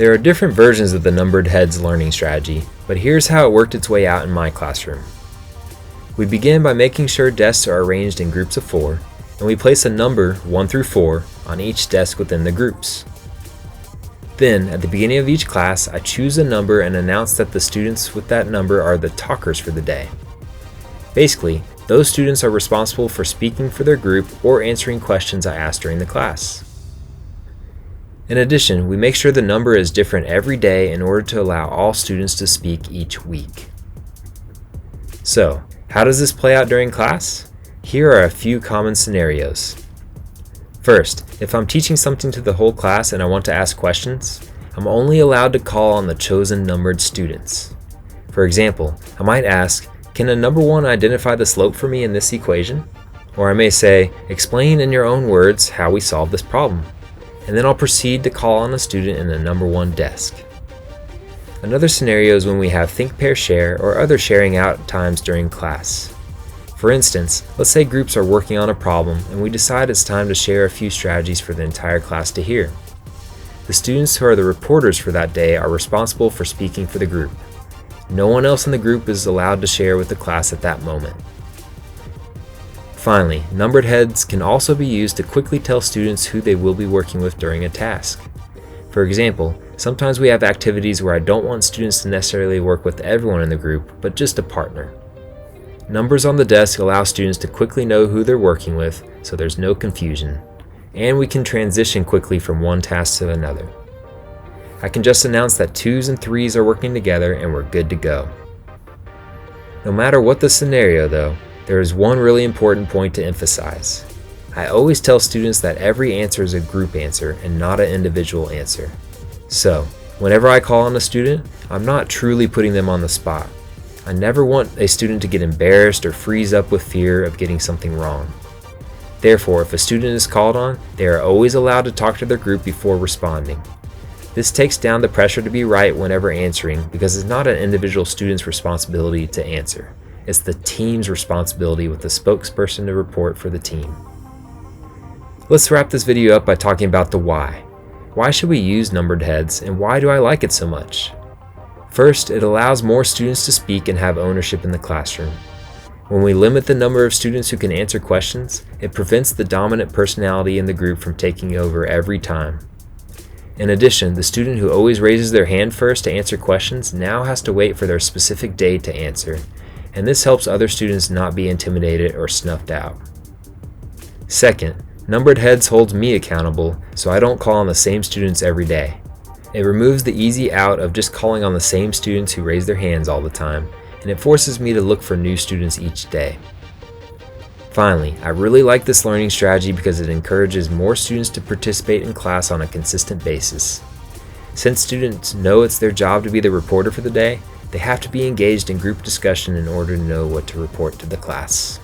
There are different versions of the numbered heads learning strategy, but here's how it worked its way out in my classroom. We begin by making sure desks are arranged in groups of 4, and we place a number 1 through 4 on each desk within the groups. Then, at the beginning of each class, I choose a number and announce that the students with that number are the talkers for the day. Basically, those students are responsible for speaking for their group or answering questions I ask during the class. In addition, we make sure the number is different every day in order to allow all students to speak each week. So, how does this play out during class? Here are a few common scenarios. First, if I'm teaching something to the whole class and I want to ask questions, I'm only allowed to call on the chosen numbered students. For example, I might ask, "Can a number 1 identify the slope for me in this equation?" Or I may say, "Explain in your own words how we solve this problem." And then I'll proceed to call on a student in the number 1 desk. Another scenario is when we have think, pair, share or other sharing out times during class. For instance, let's say groups are working on a problem and we decide it's time to share a few strategies for the entire class to hear. The students who are the reporters for that day are responsible for speaking for the group. No one else in the group is allowed to share with the class at that moment. Finally, numbered heads can also be used to quickly tell students who they will be working with during a task. For example, sometimes we have activities where I don't want students to necessarily work with everyone in the group, but just a partner. Numbers on the desk allow students to quickly know who they're working with, so there's no confusion, and we can transition quickly from one task to another. I can just announce that 2s and 3s are working together and we're good to go. No matter what the scenario though, there is one really important point to emphasize. I always tell students that every answer is a group answer and not an individual answer. So, whenever I call on a student, I'm not truly putting them on the spot. I never want a student to get embarrassed or freeze up with fear of getting something wrong. Therefore, if a student is called on, they are always allowed to talk to their group before responding. This takes down the pressure to be right whenever answering because it's not an individual student's responsibility to answer. It's the team's responsibility with the spokesperson to report for the team. Let's wrap this video up by talking about the why. Why should we use numbered heads and why do I like it so much? First, it allows more students to speak and have ownership in the classroom. When we limit the number of students who can answer questions, it prevents the dominant personality in the group from taking over every time. In addition, the student who always raises their hand first to answer questions now has to wait for their specific day to answer, and this helps other students not be intimidated or snuffed out. Second, numbered heads holds me accountable, so I don't call on the same students every day. It removes the easy out of just calling on the same students who raise their hands all the time, and it forces me to look for new students each day. Finally, I really like this learning strategy because it encourages more students to participate in class on a consistent basis. Since students know it's their job to be the reporter for the day, they have to be engaged in group discussion in order to know what to report to the class.